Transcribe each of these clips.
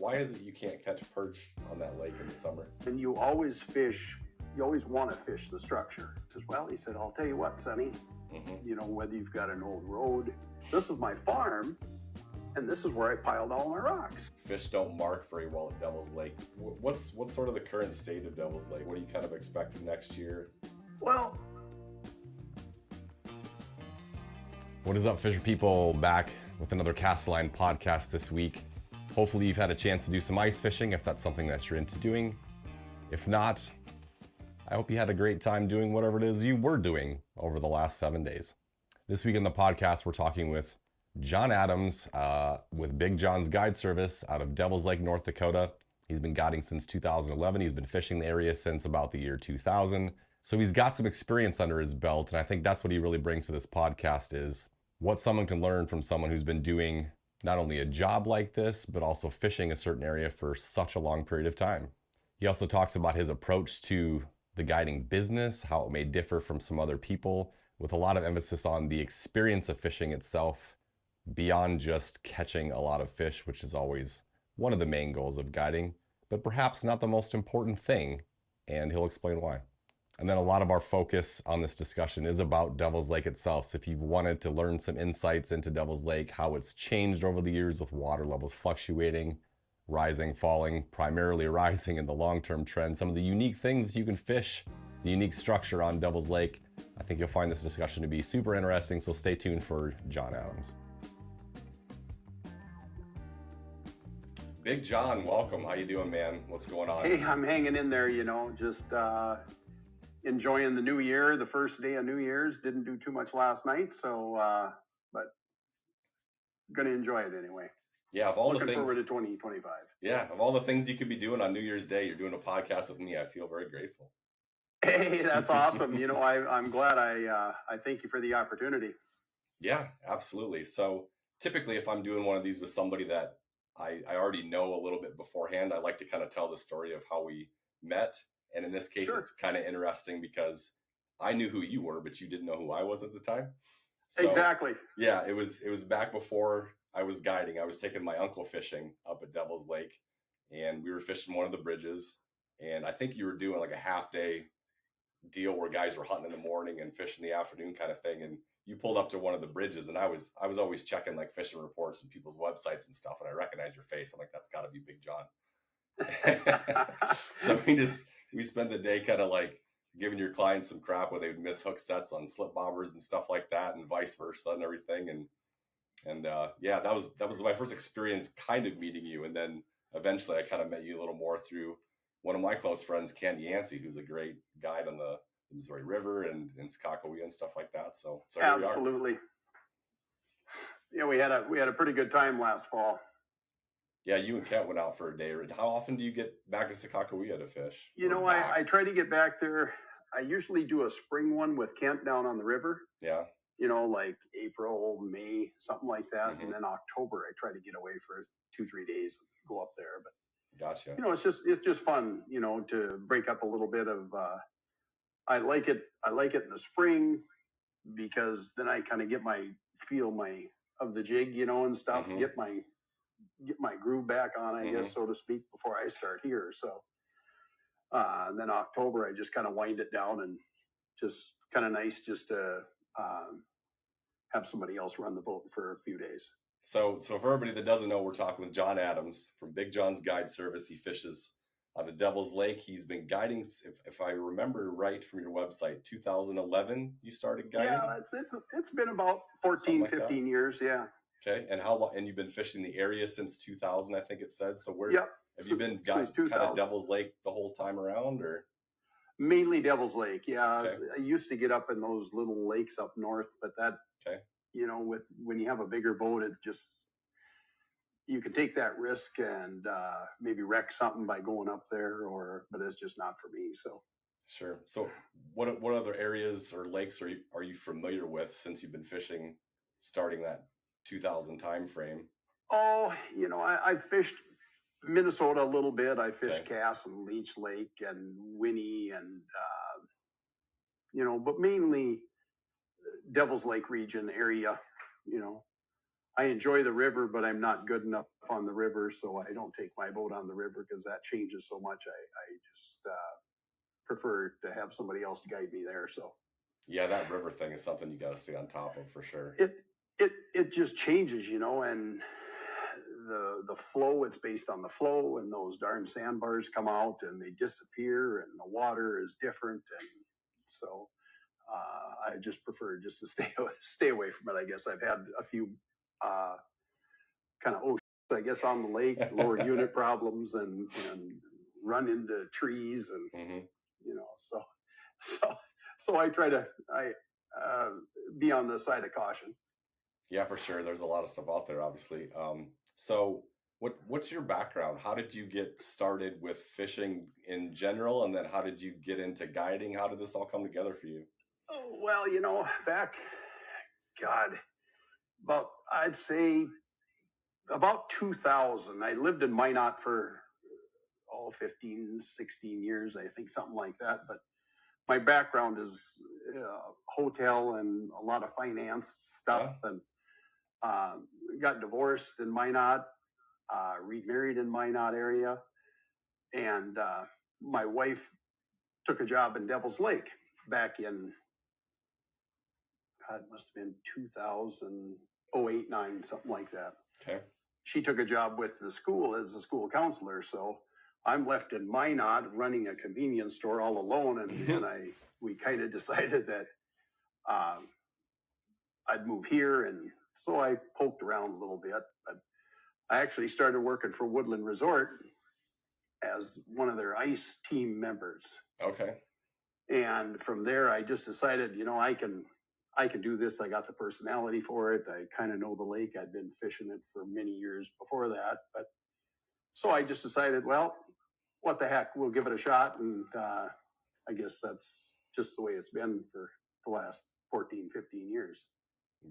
Why is it you can't catch perch on that lake in the summer? And you always want to fish the structure. He says, well, he said, I'll tell you what, Sonny, whether you've got an old road, this is my farm, and this is where I piled all my rocks. Fish don't mark very well at Devil's Lake. What's sort of the current state of Devil's Lake? What are you kind of expecting next year? Well, what is up, Fisher people? Back with another Cast Line podcast this week. Hopefully you've had a chance to do some ice fishing if that's something that you're into doing. If not, I hope you had a great time doing whatever it is you were doing over the last 7 days. This week in the podcast, we're talking with John Adams with Big John's Guide Service out of Devil's Lake, North Dakota. He's been guiding since 2011. He's been fishing the area since about the year 2000. So he's got some experience under his belt, and I think that's what he really brings to this podcast is what someone can learn from someone who's been doing not only a job like this, but also fishing a certain area for such a long period of time. He also talks about his approach to the guiding business, how it may differ from some other people, with a lot of emphasis on the experience of fishing itself, beyond just catching a lot of fish, which is always one of the main goals of guiding, but perhaps not the most important thing, and he'll explain why. And then a lot of our focus on this discussion is about Devil's Lake itself. So if you've wanted to learn some insights into Devil's Lake, how it's changed over the years with water levels fluctuating, rising, falling, primarily rising in the long-term trend, some of the unique things you can fish, the unique structure on Devil's Lake, I think you'll find this discussion to be super interesting, so stay tuned for John Adams. Big John, welcome. How you doing, man? What's going on? Hey, I'm hanging in there, just enjoying the new year, the first day of New Year's. Didn't do too much last night, so but gonna enjoy it anyway. Yeah, of all Looking the things, forward to 2025. Yeah, of all the things you could be doing on New Year's Day, you're doing a podcast with me. I feel very grateful. Hey, that's awesome. I'm glad. I thank you for the opportunity. Yeah, absolutely. So typically, if I'm doing one of these with somebody that I already know a little bit beforehand, I like to kind of tell the story of how we met. And in this case, Sure. It's kind of interesting because I knew who you were, but you didn't know who I was at the time. So, Exactly. Yeah, it was back before I was guiding. I was taking my uncle fishing up at Devil's Lake, and we were fishing one of the bridges. And I think you were doing like a half day deal where guys were hunting in the morning and fishing in the afternoon kind of thing. And you pulled up to one of the bridges, and I was always checking like fishing reports and people's websites and stuff. And I recognized your face. I'm like, that's got to be Big John. So we spent the day kind of like giving your clients some crap where they would miss hook sets on slip bobbers and stuff like that, and vice versa and everything. And yeah, that was my first experience kind of meeting you. And then eventually I kind of met you a little more through one of my close friends, Candy Yancey, who's a great guide on the Missouri River and in Sakakawea and stuff like that. So Absolutely. Yeah, we had a pretty good time last fall. Yeah, you and Kent went out for a day. How often do you get back to Sakakawea to fish? I try to get back there. I usually do a spring one with Kent down on the river. Yeah. Like April, May, something like that. Mm-hmm. And then October, I try to get away for 2-3 days, go up there. But gotcha. it's just fun, to break up a little bit of. I like it in the spring because then I kind of get my feel of the jig, and stuff. Mm-hmm. Get my groove back on, I guess, so to speak, before I start here. So, and then October, I just kind of wind it down, and just kind of nice just to have somebody else run the boat for a few days. So for everybody that doesn't know, we're talking with John Adams from Big John's Guide Service. He fishes out of Devil's Lake. He's been guiding, if I remember right from your website, 2011 you started guiding? Yeah, it's been about 14, 15 years, yeah. Okay, and how long? And you've been fishing the area since 2000, I think it said. So Yep. Have you been kind of Devil's Lake the whole time around, or? Mainly Devil's Lake, yeah. Okay. I used to get up in those little lakes up north, but that, when you have a bigger boat, it just, you can take that risk and maybe wreck something by going up there, but it's just not for me. So. Sure. So what other areas or lakes are you familiar with since you've been fishing, starting that 2000 time frame? Oh, I fished Minnesota a little bit. I fished Cass and Leech Lake and Winnie and but mainly Devil's Lake region area, I enjoy the river, but I'm not good enough on the river, so I don't take my boat on the river because that changes so much. I just prefer to have somebody else guide me there. So Yeah, that river thing is something you got to stay on top of for sure. it just changes, and the flow, it's based on the flow, and those darn sandbars come out and they disappear, and the water is different, and so I just prefer just to stay away from it. I guess I've had a few kind of I guess on the lake, lower unit problems, and run into trees, and so I try to be on the side of caution. Yeah, for sure. There's a lot of stuff out there, obviously. So what's your background? How did you get started with fishing in general, and then how did you get into guiding? How did this all come together for you? Oh, well, back, I'd say about 2000. I lived in Minot for 15, 16 years, I think, something like that. But my background is hotel and a lot of finance stuff, and got divorced in Minot, remarried in Minot area, and my wife took a job in Devil's Lake back in, it must have been 2008, 9, something like that. Okay. She took a job with the school as a school counselor, so I'm left in Minot running a convenience store all alone, and we kind of decided that I'd move here, and so I poked around a little bit. But I actually started working for Woodland Resort as one of their ice team members. Okay. And from there, I just decided, I can do this. I got the personality for it. I kind of know the lake. I'd been fishing it for many years before that. But so I just decided, well, what the heck, we'll give it a shot. And I guess that's just the way it's been for the last 14, 15 years.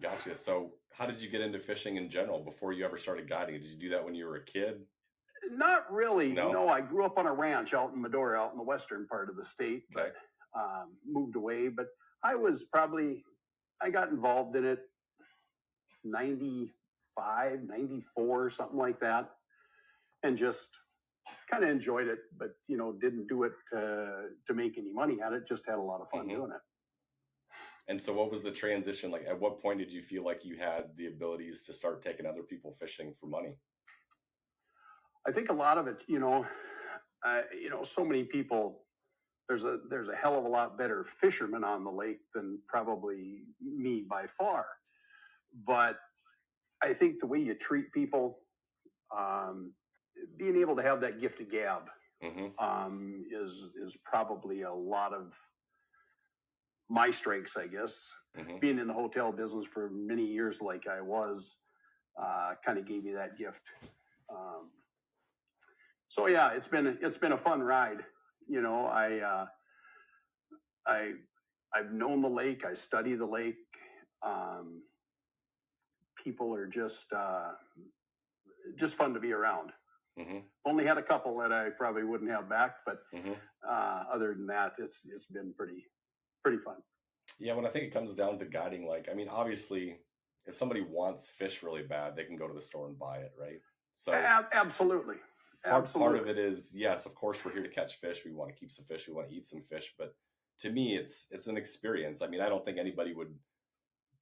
Gotcha. So how did you get into fishing in general before you ever started guiding? Did you do that when you were a kid? Not really. No? I grew up on a ranch out in Medora, out in the western part of the state, Okay. but moved away. But I got involved in it 95, 94, something like that, and just kind of enjoyed it, but didn't do it to make any money at it. Just had a lot of fun doing it. And so what was the transition like? At what point did you feel like you had the abilities to start taking other people fishing for money? I think a lot of it, so many people, there's a hell of a lot better fishermen on the lake than probably me by far. But I think the way you treat people, being able to have that gift of gab, is probably a lot of my strengths, I guess. Being in the hotel business for many years, like I was, kind of gave me that gift. So yeah, it's been a fun ride. I've known the lake. I study the lake. People are just fun to be around. Only had a couple that I probably wouldn't have back, but other than that, it's been pretty fun. Yeah, when I think it comes down to guiding, obviously, if somebody wants fish really bad, they can go to the store and buy it, right? So absolutely. Part of it is, yes, of course, we're here to catch fish. We want to keep some fish. We want to eat some fish. But to me, it's an experience. I mean, I don't think anybody would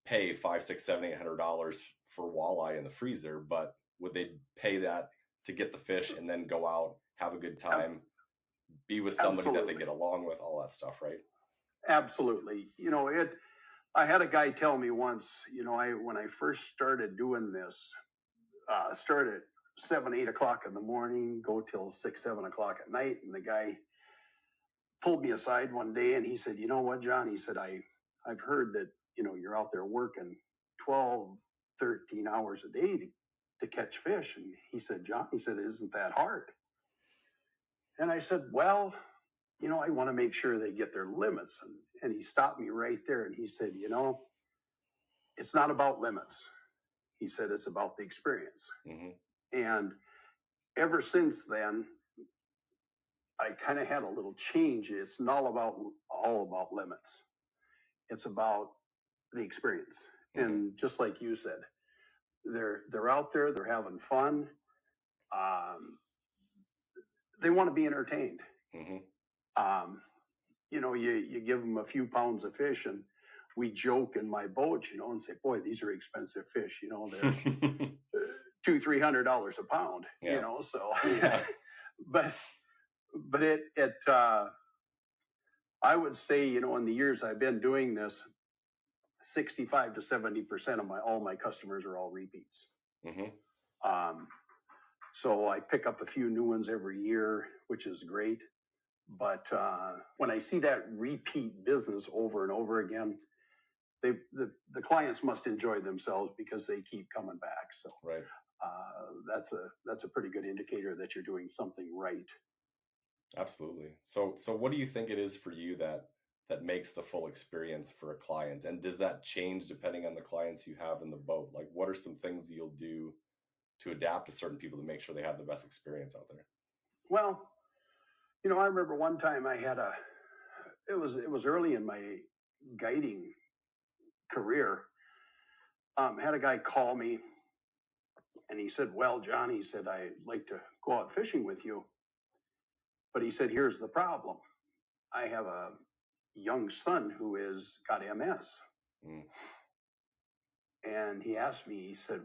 pay $500, $600, $700, $800 for walleye in the freezer, but would they pay that to get the fish and then go out, have a good time, be with somebody that they get along with, all that stuff, right? Absolutely. I had a guy tell me once, when I first started doing this, start at 7, 8 o'clock in the morning, go till 6, 7 o'clock at night. And the guy pulled me aside one day and he said, "You know what, John?" He said, I've heard that, you're out there working 12, 13 hours a day to catch fish. And he said, "John," he said, "isn't that hard?" And I said, "Well, I want to make sure they get their limits." And he stopped me right there and he said, "It's not about limits." He said, "It's about the experience." And ever since then, I kind of had a little change. It's not all about limits. It's about the experience. And just like you said, they're out there, they're having fun. They want to be entertained. You give them a few pounds of fish, and we joke in my boat, and say, boy, these are expensive fish. They're $200-300 a pound. So Yeah. but I would say, in the years I've been doing this, 65 to 70% of all my customers are all repeats. So I pick up a few new ones every year, which is great. But when I see that repeat business over and over again, the clients must enjoy themselves because they keep coming back. So right. That's a pretty good indicator that you're doing something right. Absolutely. So what do you think it is for you that makes the full experience for a client? And does that change depending on the clients you have in the boat? Like, what are some things you'll do to adapt to certain people to make sure they have the best experience out there? Well, I remember one time I had it was early in my guiding career. Had a guy call me, and he said, well, John, he said, I'd like to go out fishing with you. But he said, here's the problem. I have a young son who has got MS. And he asked me, he said,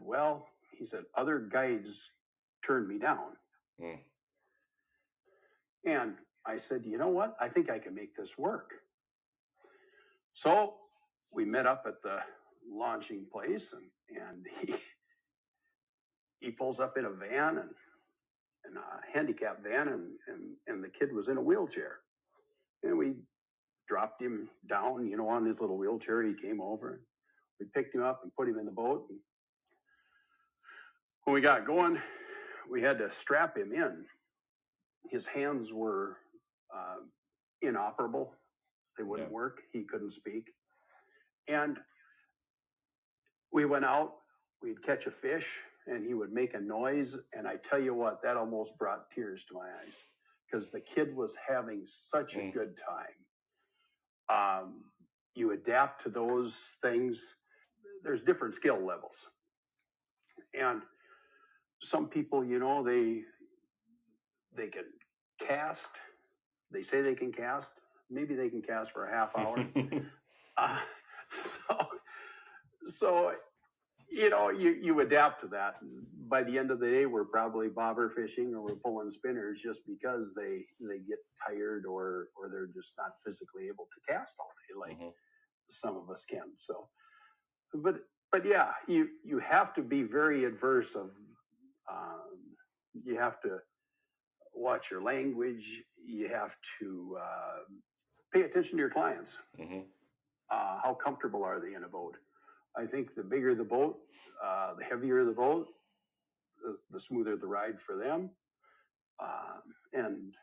other guides turned me down. And I said, you know what? I think I can make this work. So we met up at the launching place, and he pulls up in a van, and a handicap van, and the kid was in a wheelchair. And we dropped him down, on his little wheelchair. He came over, and we picked him up and put him in the boat. And when we got going, we had to strap him in. His hands were inoperable. They wouldn't work. He couldn't speak. And we went out, we'd catch a fish, and he would make a noise. And I tell you what, that almost brought tears to my eyes because the kid was having such a good time. You adapt to those things. There's different skill levels. And some people, they can cast. They say they can cast. Maybe they can cast for a half hour. So you adapt to that. And by the end of the day, we're probably bobber fishing or we're pulling spinners just because they get tired or they're just not physically able to cast all day like some of us can. So, but yeah, you have to be very adverse of. You have to watch your language. You have to pay attention to your clients. How comfortable are they in a boat? I think the bigger the boat, the heavier the boat, the smoother the ride for them. And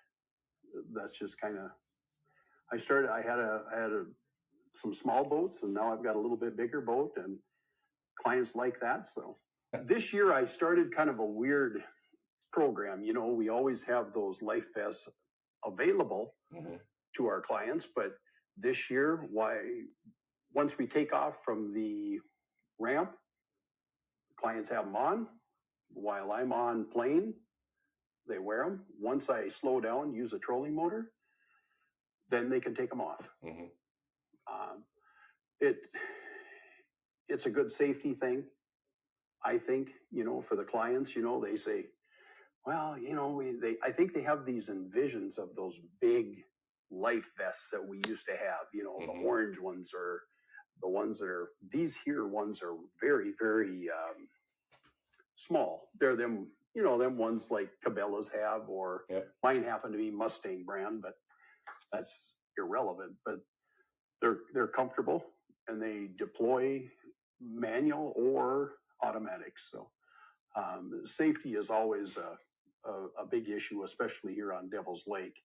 that's just kind of. I had some small boats, and now I've got a little bit bigger boat, and clients like that. So this year I started kind of a weird program. We always have those life vests available to our clients, but this year, once we take off from the ramp, clients have them on. While I'm on plane, they wear them. Once I slow down, use a trolling motor, then they can take them off. It's a good safety thing, I think. For the clients, they say, well, I think they have these envisions of those big life vests that we used to have, the orange ones, or the ones that are, these here ones are very, very small. They're them ones like Cabela's have, or mine happen to be Mustang brand, but that's irrelevant. But they're comfortable, and they deploy manual or automatic. So safety is always a big issue, especially here on Devil's Lake.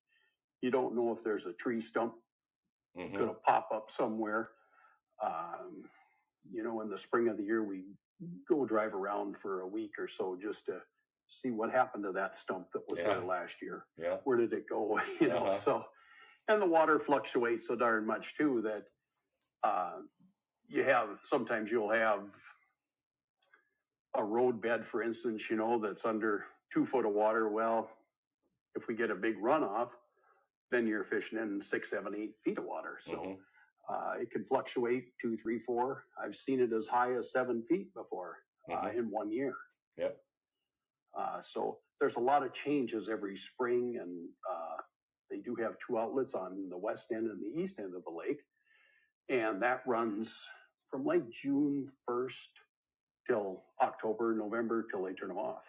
You don't know if there's a tree stump going to pop up somewhere. In the spring of the year, we go drive around for a week or so just to see what happened to that stump that was there last year. Where did it go? So, and the water fluctuates so darn much too that sometimes you'll have a road bed, for instance, that's under 2 foot of water. Well, if we get a big runoff, then you're fishing in 6, 7, 8 feet of water. So it can fluctuate 2, 3, 4. I've seen it as high as 7 feet before in 1 year. Yep. So there's a lot of changes every spring, and they do have 2 outlets on the west end and the east end of the lake, and that runs from like June 1st till October, November, till they turn them off.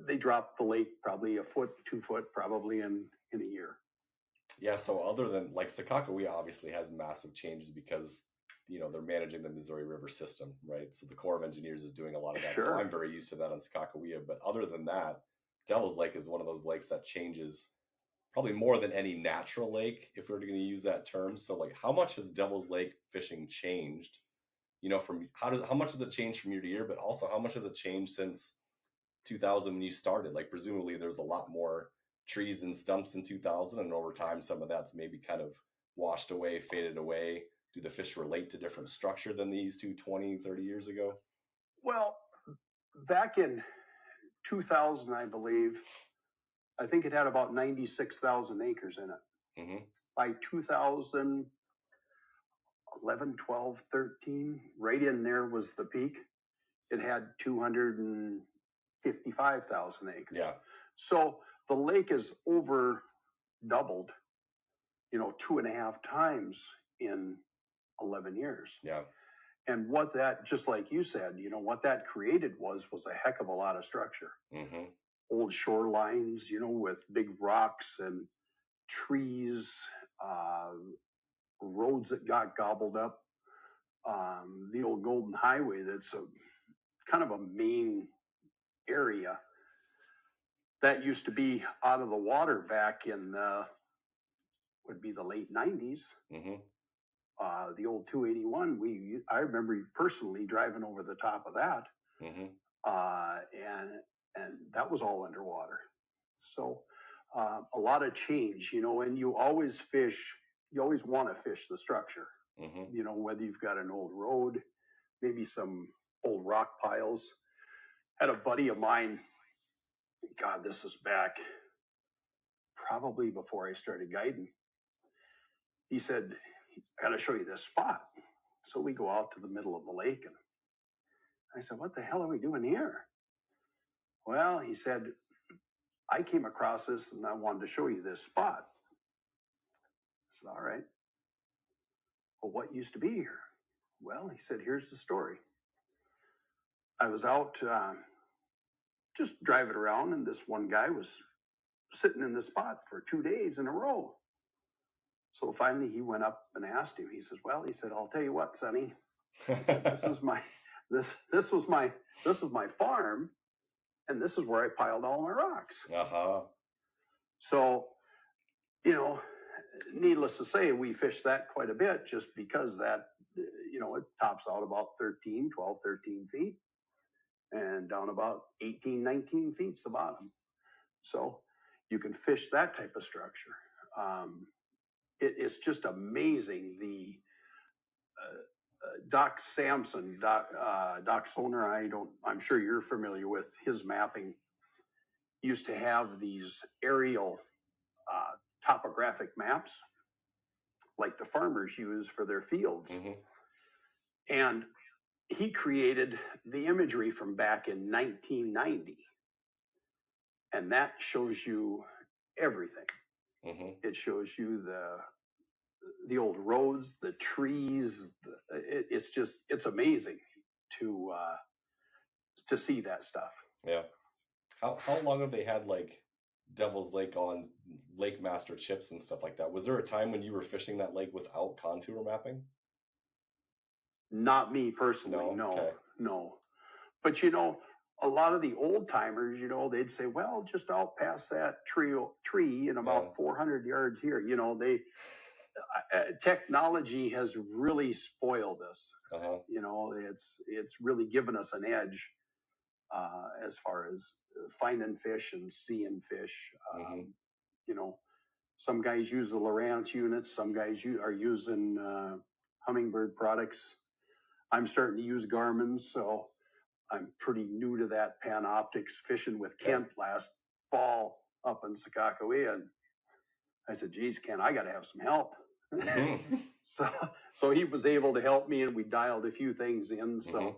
They drop the lake probably a foot, 2 foot, probably in a year. Yeah. So other than like Sakakawea obviously has massive changes because they're managing the Missouri River system, right? So the Corps of Engineers is doing a lot of that. Sure. So I'm very used to that on Sakakawea. But other than that, Devil's Lake is one of those lakes that changes probably more than any natural lake, if we were going to use that term. So like, how much has Devil's Lake fishing changed? From how much has it changed from year to year? But also, how much has it changed since 2000 when you started? Like, presumably there's a lot more trees and stumps in 2000, and over time some of that's maybe kind of washed away, faded away. Do the fish relate to different structure than they used to 20, 30 years ago? Well, back in 2000, I believe, I think it had about 96,000 acres in it. By 2011, 12, 13, right in there was the peak. It had 255,000 acres. Yeah. So the lake is over doubled, 2.5 times in 11 years. Yeah. And what that, just like you said, what that created was a heck of a lot of structure. Old shorelines, with big rocks and trees, roads that got gobbled up. The old Golden Highway, that's a kind of a main area that used to be out of the water back in would be the late 90s. The old 281, I remember personally driving over the top of that, and that was all underwater. So a lot of change, and you always want to fish the structure, whether you've got an old road, maybe some old rock piles. Had a buddy of mine, God, this is back probably before I started guiding. He said, I got to show you this spot. So we go out to the middle of the lake, and I said, what the hell are we doing here? Well, he said, I came across this and I wanted to show you this spot. I said, all right. Well, what used to be here? Well, he said, here's the story. I was out just driving around, and this one guy was sitting in this spot for 2 days in a row. So finally he went up and asked him. He says, well, he said, I'll tell you what, Sonny. He said, this was my farm, and this is where I piled all my rocks. So, needless to say, we fished that quite a bit, just because that, it tops out about 12, 13 feet, and down about 18, 19 feet's the bottom. So you can fish that type of structure. It's just amazing. The Doc Sampson, Doc Soner, I'm sure you're familiar with his mapping, used to have these aerial topographic maps like the farmers use for their fields. And he created the imagery from back in 1990. And that shows you everything. It shows you the old roads, the trees. It's amazing to see that stuff. Yeah. How long have they had like Devil's Lake on Lake Master chips and stuff like that? Was there a time when you were fishing that lake without contour mapping? Not me personally, no. Okay. No. But a lot of the old timers, they'd say, well, just out past that tree and about 400 yards here. Technology has really spoiled us. It's really given us an edge as far as finding fish and seeing fish. Some guys use the Lowrance units. Some guys are using Humminbird products. I'm starting to use Garmin's, so I'm pretty new to that Panoptics, fishing with Kent last fall up in Sakakawea. And I said, geez, Ken, I got to have some help. Mm-hmm. So he was able to help me, and we dialed a few things in. So, Mm-hmm.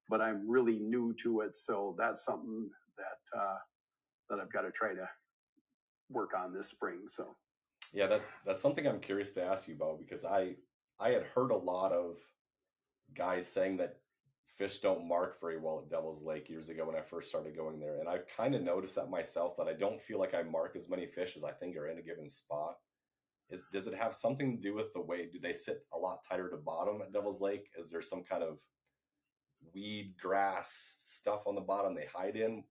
but I'm really new to it. So that's something that I've got to try to work on this spring. So Yeah, that's something I'm curious to ask you about, because I had heard a lot of guys saying that fish don't mark very well at Devil's Lake years ago when I first started going there. And I've kind of noticed that myself, that I don't feel like I mark as many fish as I think are in a given spot. Does it have something to do with the way, do they sit a lot tighter to bottom at Devil's Lake? Is there some kind of weed, grass stuff on the bottom they hide in?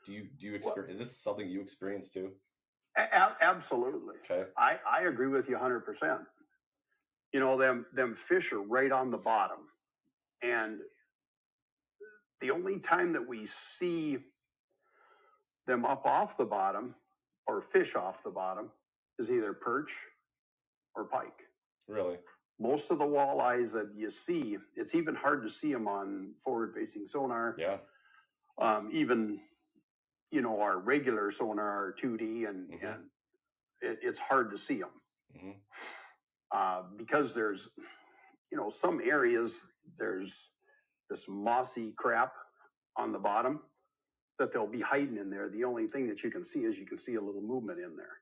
Do you experience, is this something you experience too? Absolutely. Okay. I agree with you 100%. You know, them fish are right on the bottom. And the only time that we see them up off the bottom or fish off the bottom is either perch or pike. Really? Most of the walleyes that you see, it's even hard to see them on forward-facing sonar. Yeah. Even, you know, our regular sonar, our 2D, and it's hard to see them. Because there's, you know, some areas, there's this mossy crap on the bottom that they'll be hiding in there. The only thing that you can see is you can see a little movement in there.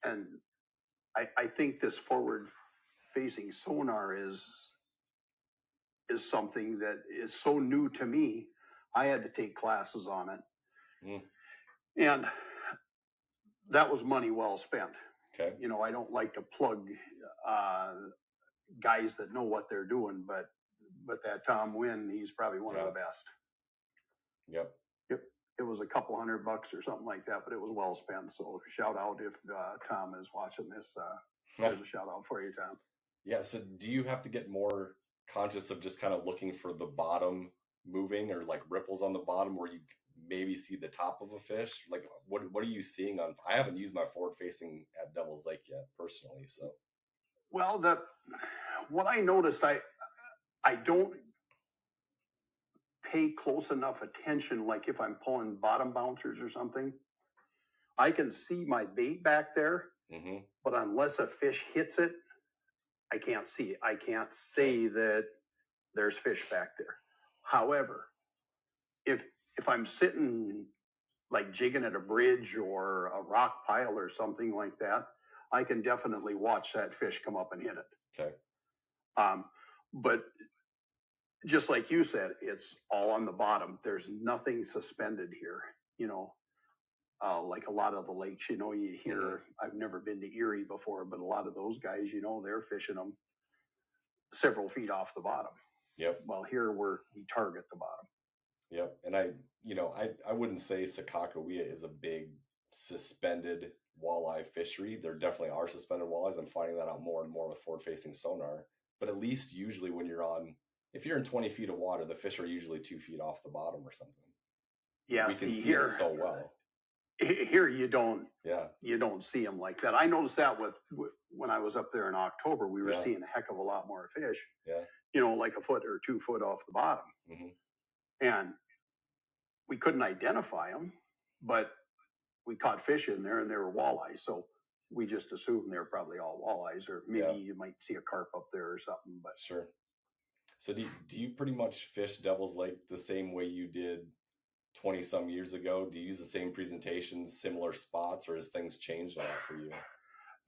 And I think this forward-facing sonar is something that is so new to me. I had to take classes on it, and that was money well spent. Okay. You know, I don't like to plug guys that know what they're doing, but that Tom Wynn, he's probably one of the best. Yep. It was a couple $100 or something like that, but it was well spent. So shout out if Tom is watching this. There's a shout out for you, Tom. Yeah. So do you have to get more conscious of just kind of looking for the bottom moving, or like ripples on the bottom where you maybe see the top of a fish? Like what are you seeing on? I haven't used my forward facing at Devil's Lake yet personally. So well, what I noticed, I don't pay close enough attention. Like if I'm pulling bottom bouncers or something, I can see my bait back there, but unless a fish hits it, I can't see it. I can't say that there's fish back there. However, if I'm sitting like jigging at a bridge or a rock pile or something like that, I can definitely watch that fish come up and hit it. Okay. But just like you said, it's all on the bottom. There's nothing suspended here, you know. Like a lot of the lakes, you know, you hear, I've never been to Erie before, but a lot of those guys, you know, they're fishing them several feet off the bottom. Yep. Well, here we target the bottom. Yep. And I wouldn't say Sakakawea is a big suspended walleye fishery. There definitely are suspended walleyes. I'm finding that out more and more with forward facing sonar. But at least usually when if you're in 20 feet of water, the fish are usually 2 feet off the bottom or something. Yeah, we can see here, them so well. Here you don't see them like that. I noticed that when I was up there in October, we were seeing a heck of a lot more fish. Yeah. You know, like a foot or 2 foot off the bottom. And we couldn't identify them, but we caught fish in there and they were walleyes. So we just assumed they were probably all walleyes, or maybe you might see a carp up there or something. But sure. So do you pretty much fish Devil's Lake the same way you did 20 some years ago? Do you use the same presentations, similar spots, or has things changed a lot for you?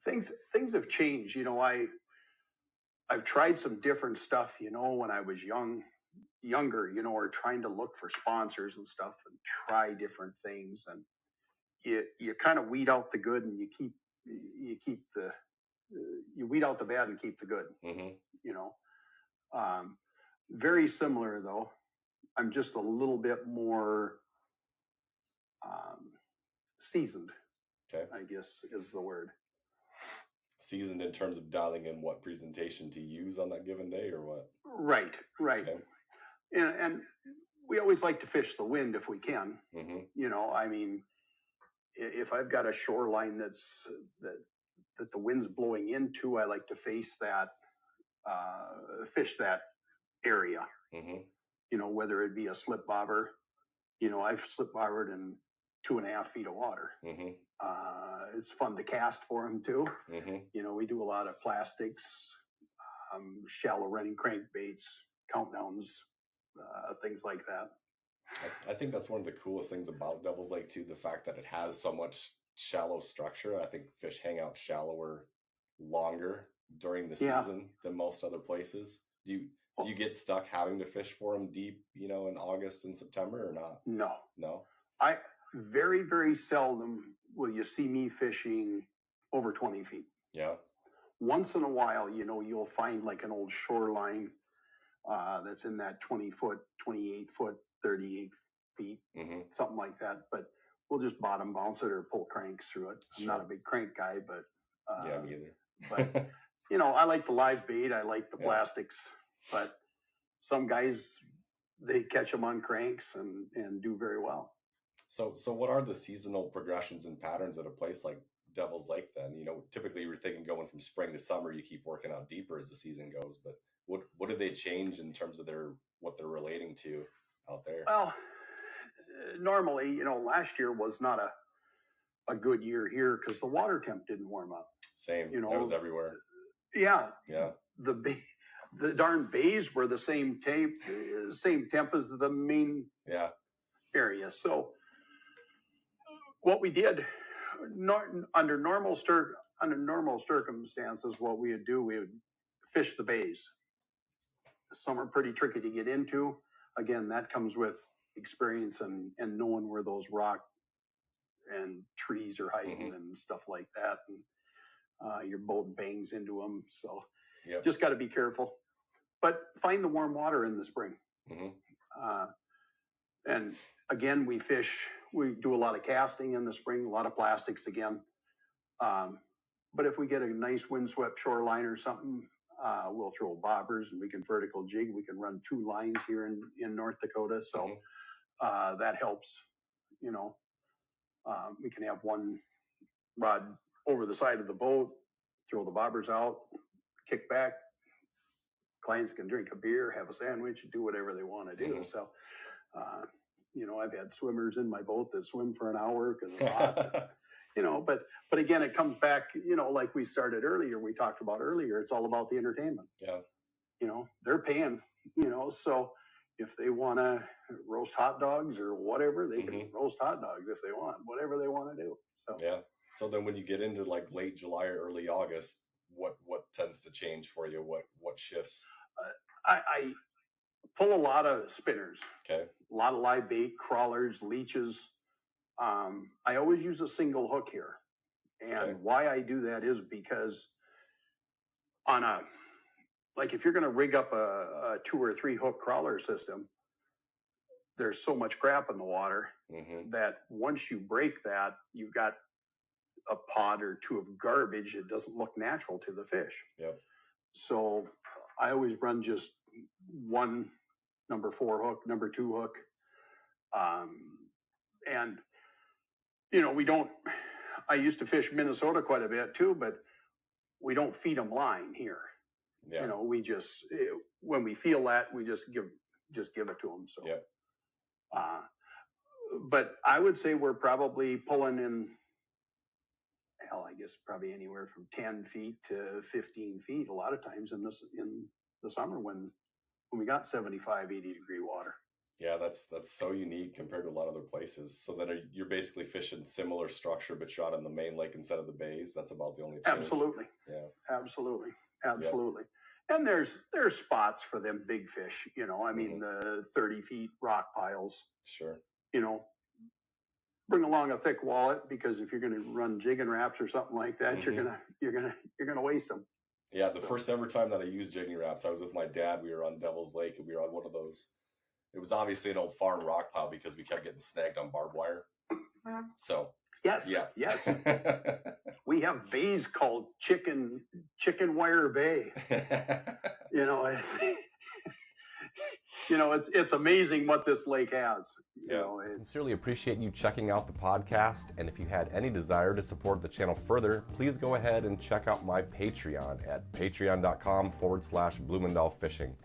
Things have changed. You know, I've tried some different stuff, you know, when I was younger, you know, or trying to look for sponsors and stuff and try different things. And you kind of weed out the good, and you weed out the bad and keep the good, you know. Very similar though. I'm just a little bit more seasoned, I guess is the word. Seasoned in terms of dialing in what presentation to use on that given day, or what? Right. Okay. And we always like to fish the wind if we can. You know, I mean, if I've got a shoreline that the wind's blowing into, I like to face that fish that area. Mm-hmm. You know, whether it be a slip bobber. You know, I've slip bobbered in 2.5 feet of water. Mm-hmm. It's fun to cast for them too. Mm-hmm. You know, we do a lot of plastics, shallow running crankbaits, countdowns, things like that. I think that's one of the coolest things about Devil's Lake too, the fact that it has so much shallow structure. I think fish hang out shallower longer during the season than most other places. Do you get stuck having to fish for them deep, you know, in August and September or not? No. I very, very seldom will you see me fishing over 20 feet. Yeah. Once in a while, you know, you'll find like an old shoreline that's in that 20 foot, 28 foot, 38 feet, something like that. But we'll just bottom bounce it or pull cranks through it. I'm not a big crank guy, but yeah, me either. but you know, I like the live bait. I like the plastics. But some guys, they catch them on cranks and do very well. So what are the seasonal progressions and patterns at a place like Devil's Lake then? You know, typically you were thinking going from spring to summer, you keep working out deeper as the season goes, but what do they change in terms of what they're relating to out there? Well, normally, you know, last year was not a good year here because the water temp didn't warm up. Same, you know, that was everywhere. Yeah. The darn bays were the same temp as the main area. So what we did under normal circumstances, what we would do, we would fish the bays. Some are pretty tricky to get into. Again, that comes with experience and knowing where those rock and trees are hiding and stuff like that. And your boat bangs into them. So just got to be careful. But find the warm water in the spring. And again, we do a lot of casting in the spring, a lot of plastics again. But if we get a nice windswept shoreline or something, we'll throw bobbers and we can vertical jig. We can run 2 lines here in North Dakota. So that helps, you know. We can have one rod over the side of the boat, throw the bobbers out, kick back. Clients can drink a beer, have a sandwich, do whatever they want to do. So, you know, I've had swimmers in my boat that swim for an hour because it's hot. You know, but again, it comes back, you know, like we talked about earlier, it's all about the entertainment. Yeah. You know, they're paying, you know, so if they want to roast hot dogs or whatever, they can roast hot dogs if they want, whatever they want to do. So yeah. So then when you get into like late July or early August, what tends to change for you? What shifts? I pull a lot of spinners. Okay. A lot of live bait, crawlers, leeches. I always use a single hook here. And why I do that is because if you're going to rig up a 2 or 3 hook crawler system, there's so much crap in the water that once you break that, you've got a pod or 2 of garbage. It doesn't look natural to the fish. Yep. So I always run just one number 4 hook, number 2 hook. And, you know, I used to fish Minnesota quite a bit too, but we don't feed them line here. Yeah. You know, we just, when we feel that, we just give it to them. So, but I would say we're probably pulling in, I guess probably anywhere from 10 feet to 15 feet a lot of times in the summer when we got 75, 80 degree water. Yeah, that's so unique compared to a lot of other places. So that you're basically fishing similar structure, but you're out on the main lake instead of the bays. That's about the only change. Absolutely. Yeah. Absolutely. And there's spots for them big fish, you know, I mean, the 30 feet rock piles. Sure. You know, bring along a thick wallet because if you're going to run jigging wraps or something like that, you're gonna waste them. Yeah, the first ever time that I used jigging wraps, I was with my dad. We were on Devil's Lake and we were on one of those. It was obviously an old farm rock pile because we kept getting snagged on barbed wire. So yes. We have bays called chicken wire bay. You know, you know, it's amazing what this lake has. You know, I sincerely appreciate you checking out the podcast, and if you had any desire to support the channel further, please go ahead and check out my Patreon at patreon.com/Bloemendaal Fishing.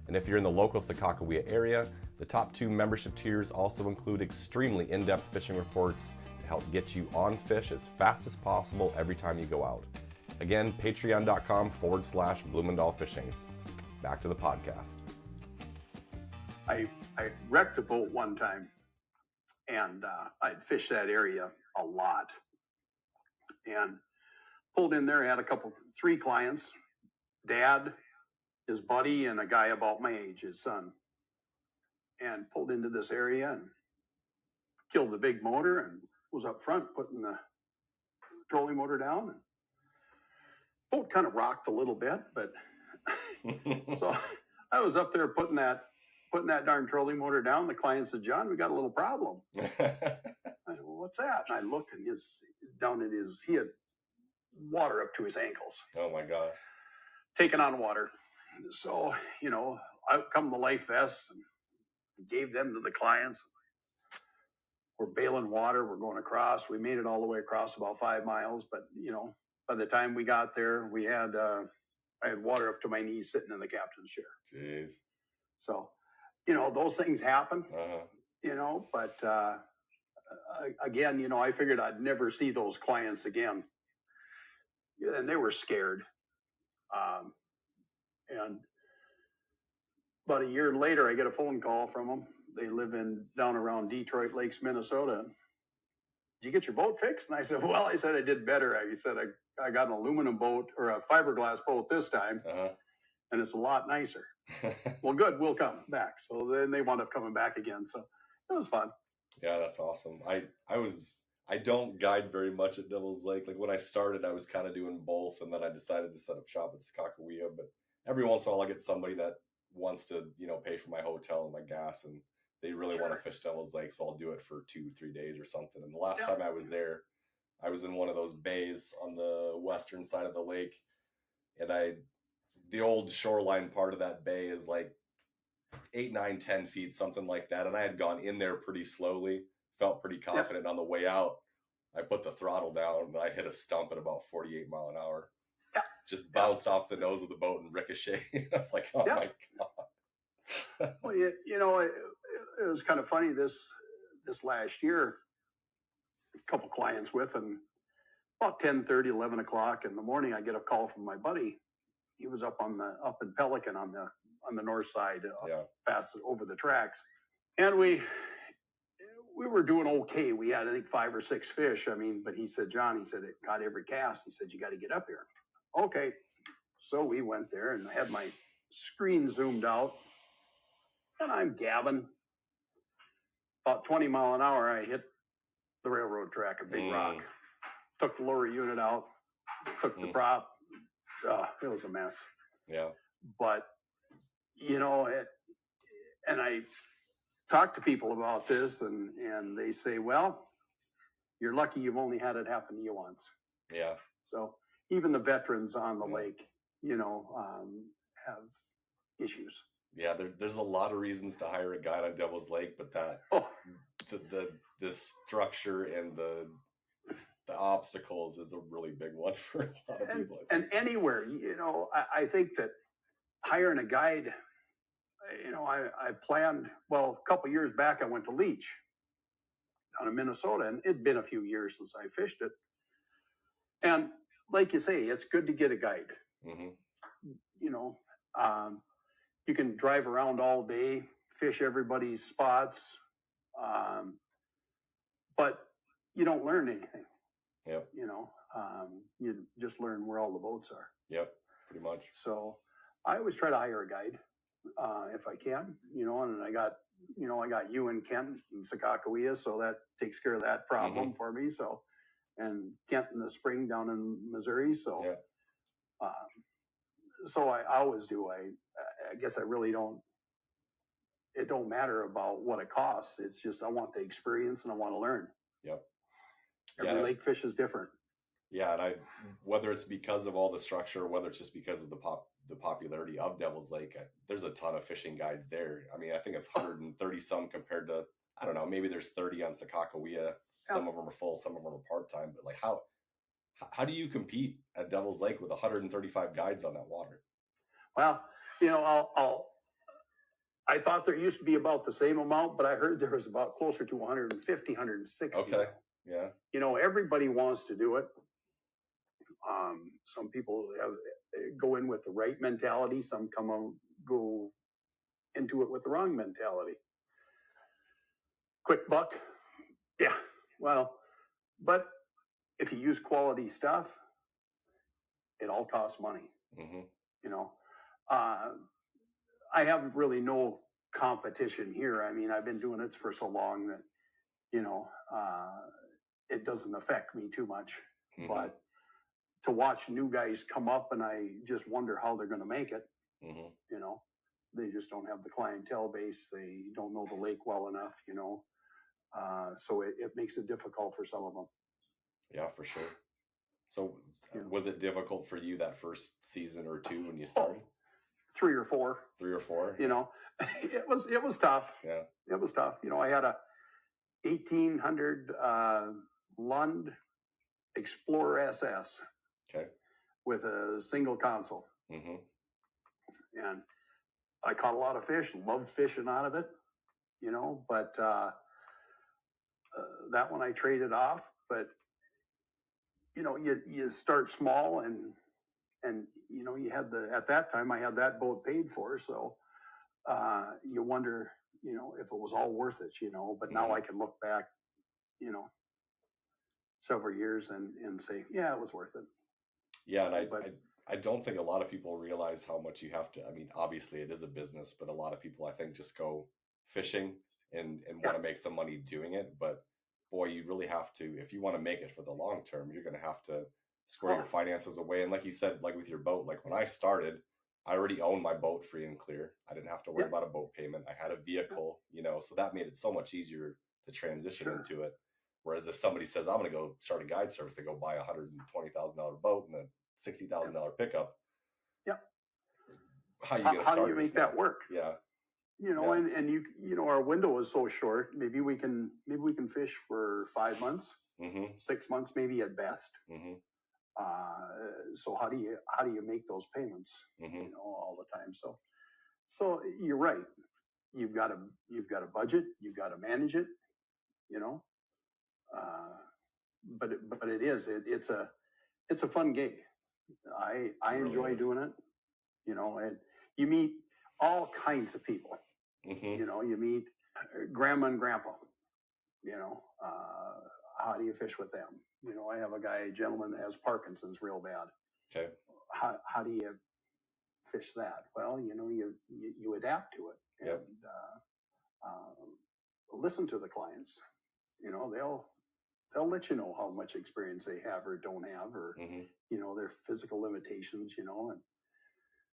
And if you're in the local Sakakawea area, the top 2 membership tiers also include extremely in-depth fishing reports to help get you on fish as fast as possible every time you go out. Again, patreon.com/Bloemendaal Fishing. Back to the podcast. I wrecked a boat one time, and I'd fished that area a lot, and pulled in there. I had 3 clients, dad, his buddy, and a guy about my age, his son, and pulled into this area and killed the big motor and was up front putting the trolling motor down. And boat kind of rocked a little bit, but so I was up there putting that darn trolling motor down. The client said, "John, we got a little problem." I said, "Well, what's that?" And I look, and he had water up to his ankles. Oh my gosh. Taking on water. So, you know, out come the life vests and gave them to the clients. We're bailing water. We're going across. We made it all the way across about 5 miles. But, you know, by the time we got there, I had water up to my knees sitting in the captain's chair. Jeez. So, you know, those things happen, Uh-huh. you know, but again, you know, I figured I'd never see those clients again. And they were scared. And about a year later, I get a phone call from them. They live down around Detroit Lakes, Minnesota. "Did you get your boat fixed?" And I said, "Well," I said, "I did better." I said, I got an aluminum boat, or a fiberglass boat this time, Uh-huh. and it's a lot nicer. "Well, good, we'll come back." So then they wound up coming back again. So it was fun. Yeah, that's awesome. I don't guide very much at Devil's Lake. Like when I started, I was kind of doing both, and then I decided to set up shop at Sakakawea. But every once in a while, I get somebody that wants to, you know, pay for my hotel and my gas, and they really want to fish Devil's Lake, so I'll do it for 2-3 days or something. And the last time I was there, I was in one of those bays on the western side of the lake, and the old shoreline part of that bay is like 8, 9, 10 feet, something like that. And I had gone in there pretty slowly, felt pretty confident. On the way out, I put the throttle down and I hit a stump at about 48 mile an hour. Just bounced off the nose of the boat and ricocheted. I was like, oh my God. Well, you know, it was kind of funny this last year, a couple clients with, and about 10:30, 11 o'clock in the morning, I get a call from my buddy. He was up in Pelican on the north side, past over the tracks, and we were doing okay. We had, I think, 5 or 6 fish. I mean, but he said, "John," he said, "it got every cast." He said, "You got to get up here." Okay, so we went there, and I had my screen zoomed out, and I'm gabbing. About 20 mile an hour, I hit the railroad track, a big rock. Took the lower unit out, took the prop. It was a mess. Yeah. But, you know, and I talk to people about this, and they say, "Well, you're lucky you've only had it happen to you once." Yeah. So even the veterans on the lake, you know, have issues. Yeah, there's a lot of reasons to hire a guide on Devil's Lake, but the structure and the obstacles is a really big one for a lot of people. And anywhere, you know, I think that hiring a guide, you know, I planned, well, a couple years back, I went to Leech down in Minnesota, and it'd been a few years since I fished it. And like you say, it's good to get a guide. You know, you can drive around all day, fish everybody's spots, but you don't learn anything. Yep. You know, you just learn where all the boats are. Yep, pretty much. So I always try to hire a guide if I can, you know, and I got you and Kent in Sakakawea, so that takes care of that problem for me. So, and Kent in the spring down in Missouri. So, so I always do. I guess I really don't. It don't matter about what it costs. It's just I want the experience and I want to learn. Yep. Every lake fish is different. Yeah, and whether it's because of all the structure, or whether it's just because of the the popularity of Devil's Lake, there's a ton of fishing guides there. I mean, I think it's 130 some compared to, I don't know, maybe there's 30 on Sakakawea. Some of them are full, some of them are part-time, but like how do you compete at Devil's Lake with 135 guides on that water? Well, I thought there used to be about the same amount, but I heard there was about closer to 150, 160. Okay. Yeah. Everybody wants to do it. Some people go in with the right mentality. Some go into it with the wrong mentality. Quick buck. Yeah. Well, but if you use quality stuff, it all costs money. Mm-hmm. I have really no competition here. I mean, I've been doing it for so long that, it doesn't affect me too much. Mm-hmm. But to watch new guys come up, and I just wonder how they're going to make it. Mm-hmm. They just don't have the clientele base. They don't know the lake well enough, so it makes it difficult for some of them. Yeah, for sure. So was it difficult for you that first season or two when you started? 3 or 4. 3 or 4. It was tough. Yeah. It was tough. I had a 1800 Lund Explorer SS. Okay. With a single console. Mm-hmm. And I caught a lot of fish, loved fishing out of it, but that one I traded off. But you start small, and you had at that time I had that boat paid for, so you wonder if it was all worth it, but mm-hmm. Now I can look back several years and say, yeah, it was worth it. Yeah, and I don't think a lot of people realize how much you have to. I mean, obviously it is a business, but a lot of people I think just go fishing and want to make some money doing it. But boy, you really have to, if you want to make it for the long term, you're going to have to square your finances away. And like you said, like with your boat, like when I started, I already owned my boat free and clear. I didn't have to worry about a boat payment. I had a vehicle, so that made it so much easier to transition into it. Whereas if somebody says, I'm going to go start a guide service, they go buy a $120,000 boat and a $60,000 pickup. Yeah. How you going to start? How do you make that work? Yeah. And our window is so short. Maybe we can fish for 5 months, mm-hmm. 6 months, maybe at best. Mm-hmm. So how do you make those payments? Mm-hmm. All the time. So you're right. You've got a budget. You've got to manage it. But it's a fun gig. I enjoy doing it. And you meet all kinds of people. Mm-hmm. You meet grandma and grandpa. How do you fish with them? I have a gentleman that has Parkinson's real bad. Okay. How do you fish that? Well, you adapt to it. Yep. And listen to the clients. They'll let you know how much experience they have or don't have, or mm-hmm. Their physical limitations. And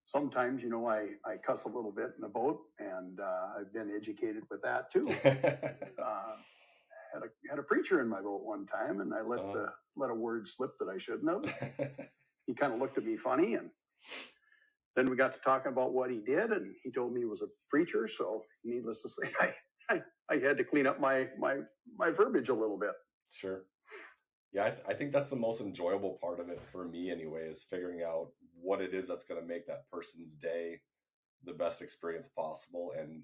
sometimes I cuss a little bit in the boat, and I've been educated with that too. Had a preacher in my boat one time, and I let a word slip that I shouldn't have. He kind of looked at me funny, and then we got to talking about what he did, and he told me he was a preacher. So needless to say, I had to clean up my verbiage a little bit. Sure. Yeah, I think that's the most enjoyable part of it for me anyway, is figuring out what it is that's going to make that person's day the best experience possible. And,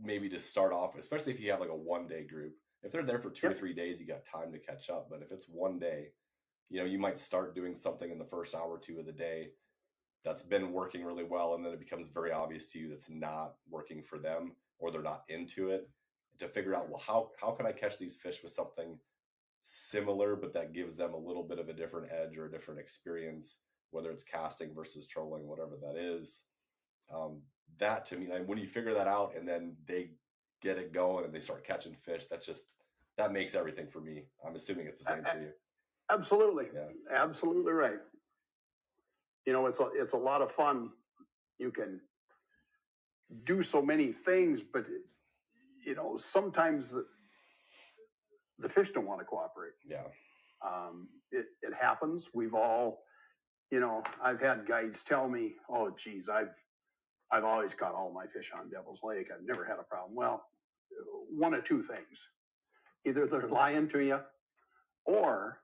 maybe to start off, especially if you have like a 1-day group, if they're there for 2 or 3 days, you got time to catch up. But if it's 1 day, you might start doing something in the first hour or 2 of the day that's been working really well. And then it becomes very obvious to you that's not working for them, or they're not into it, to figure out, well, how can I catch these fish with something similar, but that gives them a little bit of a different edge or a different experience, whether it's casting versus trolling, whatever that is. That to me, like, when you figure that out and then they get it going and they start catching fish, that makes everything for me. I'm assuming it's the same for you. Absolutely. Yeah. Absolutely right. It's a lot of fun. You can do so many things, but sometimes the fish don't want to cooperate. Yeah. It happens. We've all I've had guides tell me, oh, geez, I've always caught all my fish on Devil's Lake. I've never had a problem. Well, one of two things. Either they're lying to you or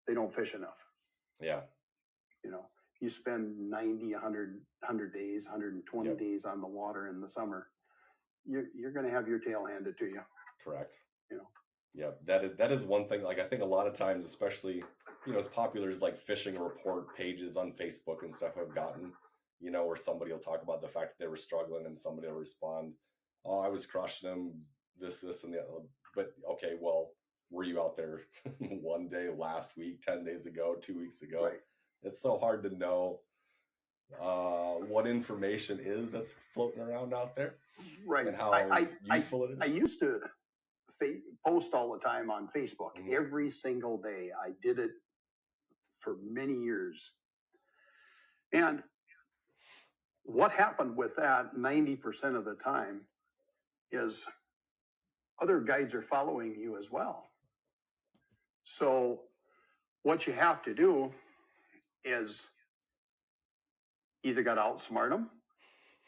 they don't fish enough. Yeah. You spend 90, 100 days, 120 days on the water in the summer, you're going to have your tail handed to you. Correct. Yeah, that is one thing. Like, I think a lot of times, especially, as popular as like fishing report pages on Facebook and stuff I've gotten, where somebody will talk about the fact that they were struggling and somebody will respond, oh, I was crushing them, this, and the other. But okay, well, were you out there one day last week, 10 days ago, 2 weeks ago? Right. It's so hard to know what information is that's floating around out there. Right. And how useful it is. I used to post all the time on Facebook, every single day. I did it for many years. And what happened with that 90% of the time is other guides are following you as well. So what you have to do is either got to outsmart them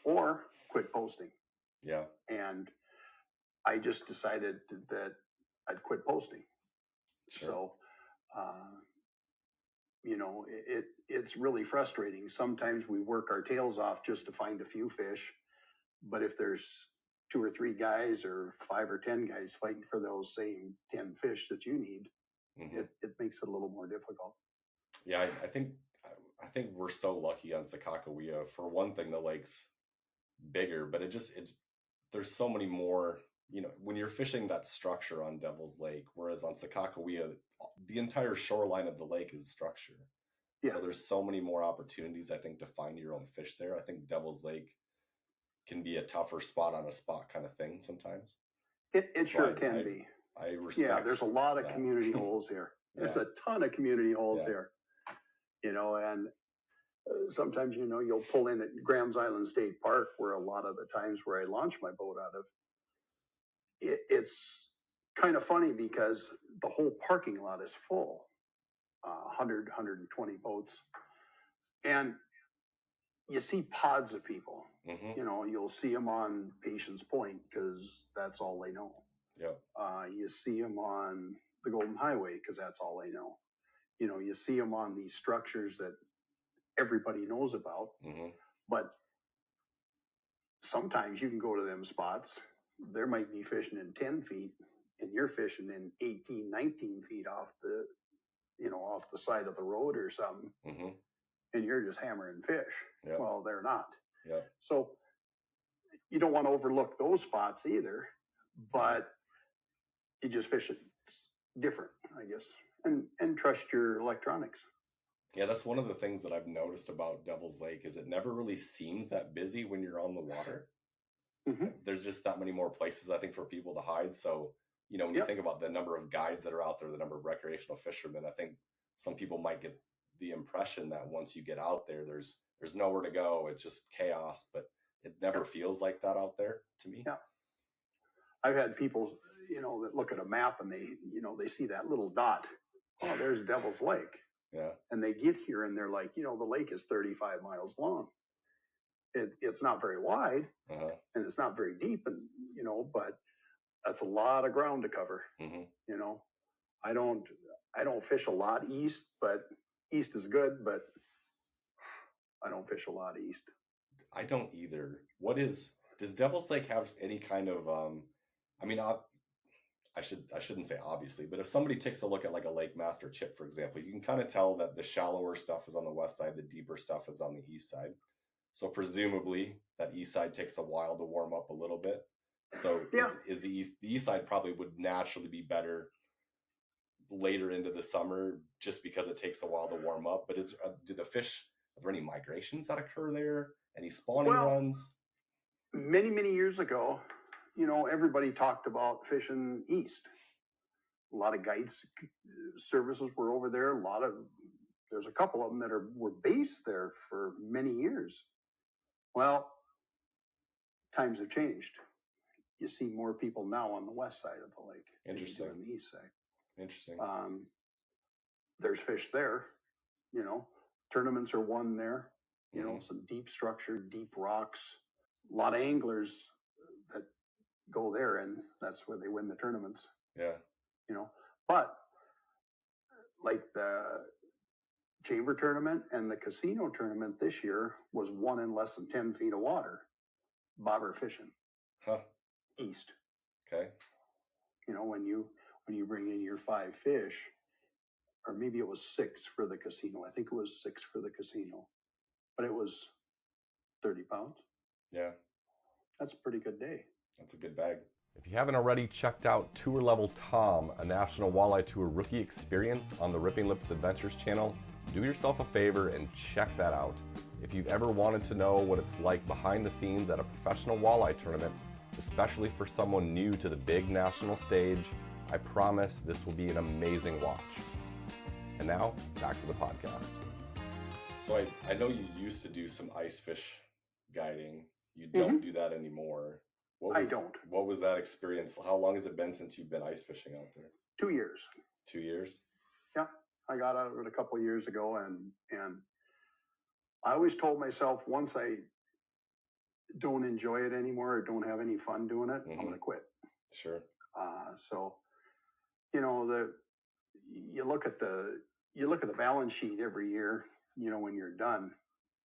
or quit posting. Yeah. And I just decided that I'd quit posting. Sure. So, it's really frustrating. Sometimes we work our tails off just to find a few fish. But if there's 2 or 3 guys or 5 or 10 guys fighting for those same 10 fish that you need, it makes it a little more difficult. Yeah, I think we're so lucky on Sakakawea. For one thing, the lake's bigger, but there's so many more, when you're fishing that structure on Devil's Lake, whereas on Sakakawea, the entire shoreline of the lake is structure. Yeah. So there's so many more opportunities, I think, to find your own fish there. I think Devil's Lake can be a tougher spot on a spot kind of thing sometimes. It sure can be. I respect. Yeah, there's a lot of community holes here. There's a ton of community holes here. And sometimes, you'll pull in at Graham's Island State Park, where a lot of the times where I launch my boat out of, it's kind of funny because the whole parking lot is full, 100, 120 boats. And you see pods of people. You'll see them on Patience Point because that's all they know. You see them on the Golden Highway because that's all they know. You see them on these structures that everybody knows about. But sometimes you can go to them spots. There might be fishing in 10 feet and you're fishing in 18, 19 feet off the side of the road or something. And you're just hammering fish. Well, they're not. So you don't want to overlook those spots either, but you just fish it different, I guess, and trust your electronics. Yeah, that's one of the things that I've noticed about Devil's Lake is it never really seems that busy when you're on the water. There's just that many more places, I think, for people to hide. So, when you think about the number of guides that are out there, the number of recreational fishermen, I think some people might get the impression that once you get out there, there's nowhere to go. It's just chaos, but it never feels like that out there to me. Yeah. I've had people, that look at a map and they see that little dot. Oh, there's Devil's Lake. Yeah. And they get here and they're like, the lake is 35 miles long. It's not very wide and it's not very deep, and but that's a lot of ground to cover. I don't fish a lot east, but east is good, but I don't fish a lot east. I don't either. Does Devil's Lake have any kind of I shouldn't say obviously, but if somebody takes a look at like a Lake Master chip, for example, you can kind of tell that the shallower stuff is on the west side, the deeper stuff is on the east side. So presumably that east side takes a while to warm up a little bit. So is the east side probably would naturally be better later into the summer just because it takes a while to warm up. But are there any migrations that occur there? Any spawning runs? Many, many years ago, everybody talked about fishing east. A lot of guides services were over there. There's a couple of them that were based there for many years. Well, times have changed. You see more people now on the west side of the lake. Interesting. Than the east side. Interesting. There's fish there. You know, tournaments are won there. You know, Mhm. some deep structure, deep rocks. A lot of anglers that go there, and that's where they win the tournaments. Yeah. You know, but like the chamber tournament and the casino tournament this year was won in less than 10 feet of water. Bobber fishing Huh. east. Okay. You know, when you bring in your 5 fish, or maybe it was 6 for the casino. I think it was 6 for the casino, but it was 30 pounds. Yeah. That's a pretty good day. That's a good bag. If you haven't already checked out Tour Level Tom, a National Walleye Tour rookie experience on the Ripping Lips Adventures channel, do yourself a favor and check that out. If you've ever wanted to know what it's like behind the scenes at a professional walleye tournament, especially for someone new to the big national stage, I promise this will be an amazing watch. And now, back to the podcast. So I know you used to do some ice fish guiding. You don't do that anymore. I don't. What was that experience? How long has it been since you've been ice fishing out there? 2 years. 2 years? Yeah, I got out of it a couple of years ago, and I always told myself once I don't enjoy it anymore or don't have any fun doing it, I'm going to quit. Sure. So, you know, you look at the balance sheet every year, you know, when you're done,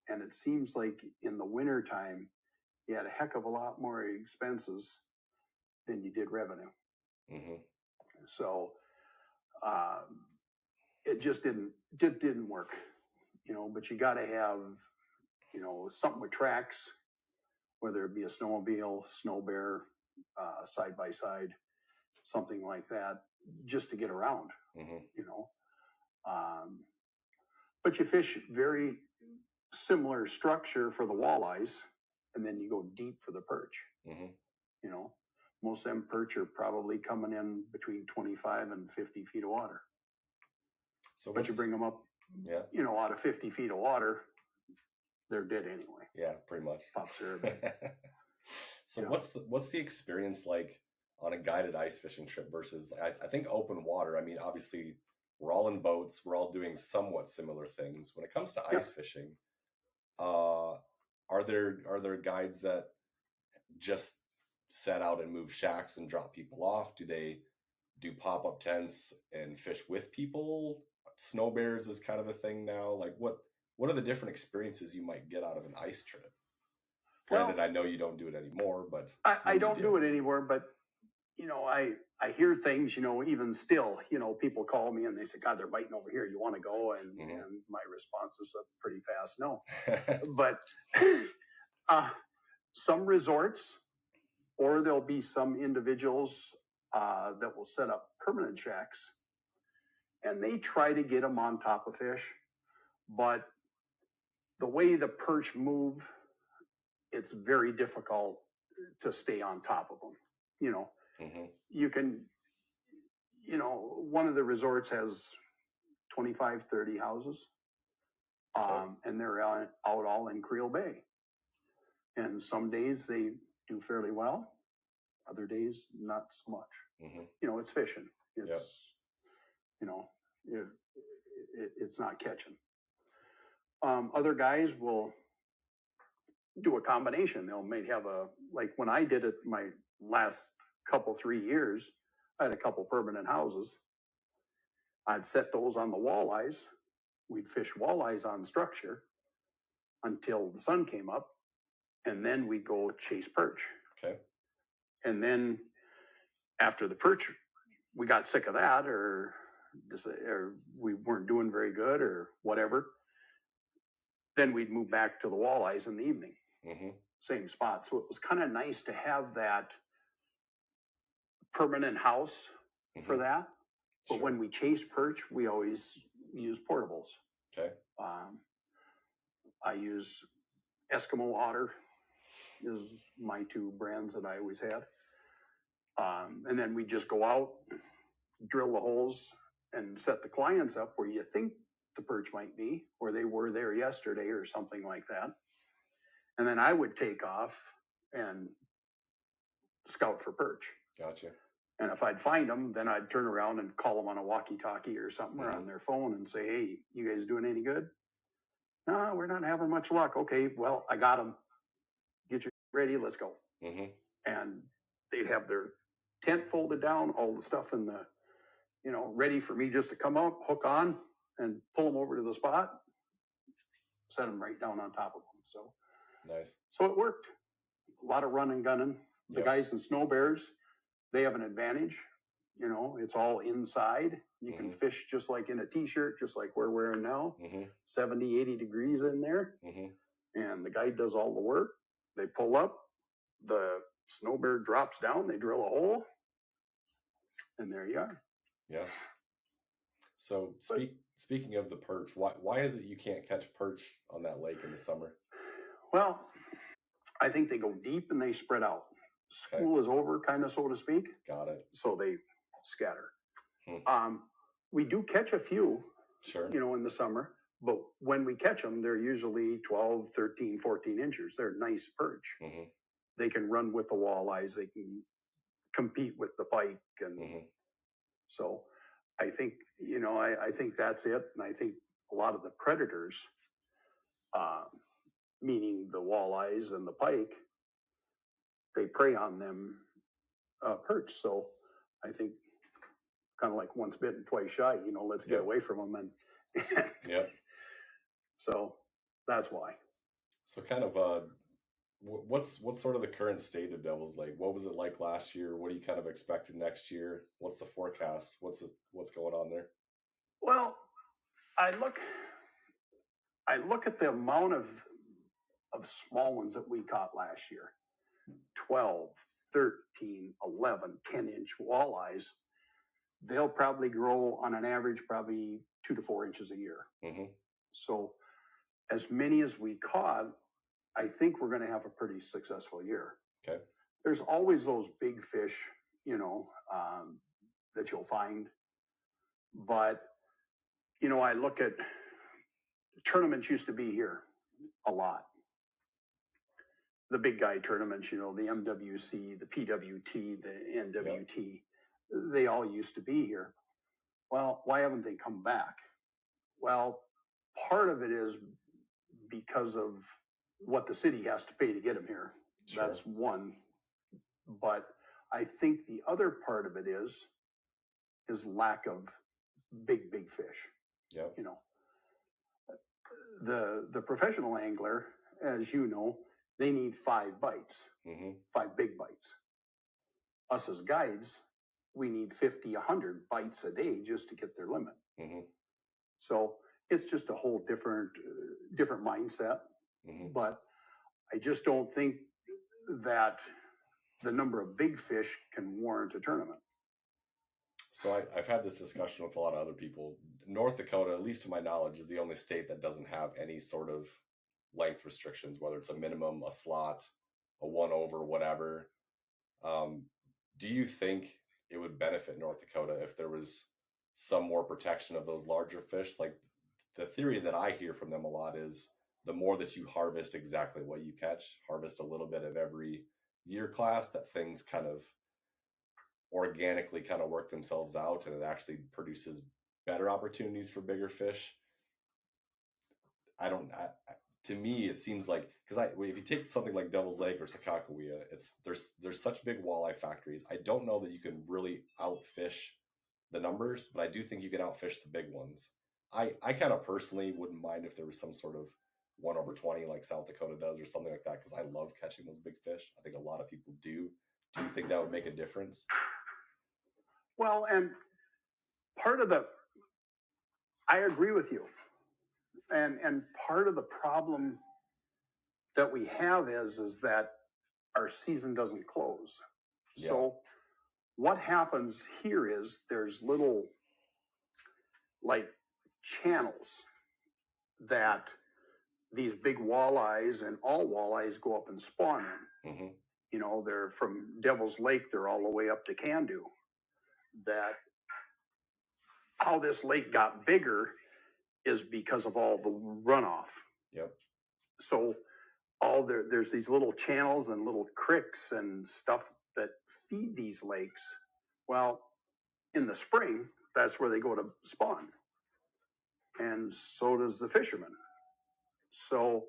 and it seems like in the winter time, you had a heck of a lot more expenses than you did revenue. Mm-hmm. So it just didn't work, you know. But you got to have, you know, something with tracks, whether it be a snowmobile, snow bear, side by side, something like that, just to get around, you know. But you fish very similar structure for the walleyes, and then you go deep for the perch. You know, most of them perch are probably coming in between 25 and 50 feet of water. So but you bring them up, you know, out of 50 feet of water, they're dead anyway. Yeah, pretty much. Pop syrup. So what's the experience like on a guided ice fishing trip versus I think open water? I mean, obviously we're all in boats, we're all doing somewhat similar things. When it comes to ice fishing, are there guides that just set out and move shacks and drop people off? Do they do pop-up tents and fish with people? Snow bears is kind of a thing now. Like what are the different experiences you might get out of an ice trip? Granted, I know you don't do it anymore, but I don't do it anymore, but you know, I hear things, you know, even still, you know, people call me and they say, God, they're biting over here. You want to go? And my response is a pretty fast no. But some resorts, or there'll be some individuals that will set up permanent shacks, and they try to get them on top of fish. But the way the perch move, it's very difficult to stay on top of them. You know, you can, you know, one of the resorts has 25, 30 houses, and they're out all in Creel Bay. And some days they do fairly well, other days not so much. You know, it's fishing. It's, you know, it's not catching. Other guys will do a combination. They'll may have like when I did it my last 3 years, I had a couple permanent houses. I'd set those on the walleyes. We'd fish walleyes on structure until the sun came up, and then we'd go chase perch. Okay. And then after the perch, we got sick of that, or we weren't doing very good, or whatever. Then we'd move back to the walleyes in the evening. Same spot. So it was kind of nice to have that permanent house for that. But when we chase perch, we always use portables. Okay. I use Eskimo Otter is my 2 brands that I always had. And then we just go out, drill the holes, and set the clients up where you think the perch might be, or they were there yesterday or something like that. And then I would take off and scout for perch. Gotcha. And if I'd find them, then I'd turn around and call them on a walkie-talkie or something or on their phone and say, hey, you guys doing any good? No, we're not having much luck. Okay, well, I got them. Get you ready. Let's go. Mm-hmm. And they'd have their tent folded down, all the stuff in the, ready for me just to come up, hook on, and pull them over to the spot, set them right down on top of them. So Nice. So it worked. A lot of running, gunning. The guys in Snow Bears, they have an advantage. It's all inside. You can fish just like in a t-shirt, just like we're wearing now. 70, 80 degrees in there. And the guide does all the work. They pull up, the snow bear drops down, they drill a hole, and there you are. Yeah. So speaking of the perch, why is it you can't catch perch on that lake in the summer? Well, I think they go deep and they spread out. School is over, kind of, so to speak. Got it. So they scatter. We do catch a few, sure, in the summer, but when we catch them, they're usually 12, 13, 14 inches. They're nice perch. They can run with the walleyes. They can compete with the pike. And so I think, I think that's it. And I think a lot of the predators, meaning the walleyes and the pike, they prey on them perch. So I think kind of like once bitten, twice shy, let's get away from them. And so that's why. So kind of what's sort of the current state of Devil's Lake? What was it like last year? What are you kind of expecting next year? What's the forecast? What's going on there? Well, I look at the amount of small ones that we caught last year. 12, 13, 11, 10-inch walleyes. They'll probably grow on an average probably 2 to 4 inches a year. So as many as we caught, I think we're going to have a pretty successful year. Okay. There's always those big fish, that you'll find. But, I look at tournaments used to be here a lot. The big guy tournaments, the MWC, the PWT, the NWT, they all used to be here. Well, why haven't they come back? Well, part of it is because of what the city has to pay to get them here. Sure. That's one. But I think the other part of it is lack of big fish. Yep. The professional angler, as you know, they need 5 bites, 5 big bites. Us as guides, we need 50, 100 bites a day just to get their limit. So it's just a whole different mindset. But I just don't think that the number of big fish can warrant a tournament. So I've had this discussion with a lot of other people. North Dakota, at least to my knowledge, is the only state that doesn't have any sort of length restrictions, whether it's a minimum, a slot, a 1 over, whatever. Do you think it would benefit North Dakota if there was some more protection of those larger fish? Like, the theory that I hear from them a lot is the more that you harvest exactly what you catch, harvest a little bit of every year class, that things kind of organically kind of work themselves out, and it actually produces better opportunities for bigger fish. To me, it seems like, because if you take something like Devil's Lake or Sakakawea, there's such big walleye factories. I don't know that you can really outfish the numbers, but I do think you can outfish the big ones. I kind of personally wouldn't mind if there was some sort of 1 over 20 like South Dakota does or something like that, because I love catching those big fish. I think a lot of people do. Do you think that would make a difference? Well, and I agree with you. And part of the problem that we have is that our season doesn't close. Yeah. So what happens here is there's little like channels that these big walleyes and all walleyes go up and spawn in. They're from Devil's Lake, they're all the way up to Candu. That how this lake got bigger is because of all the runoff. Yep. So there's these little channels and little creeks and stuff that feed these lakes Well, in the spring, that's where they go to spawn. And so does the fisherman. So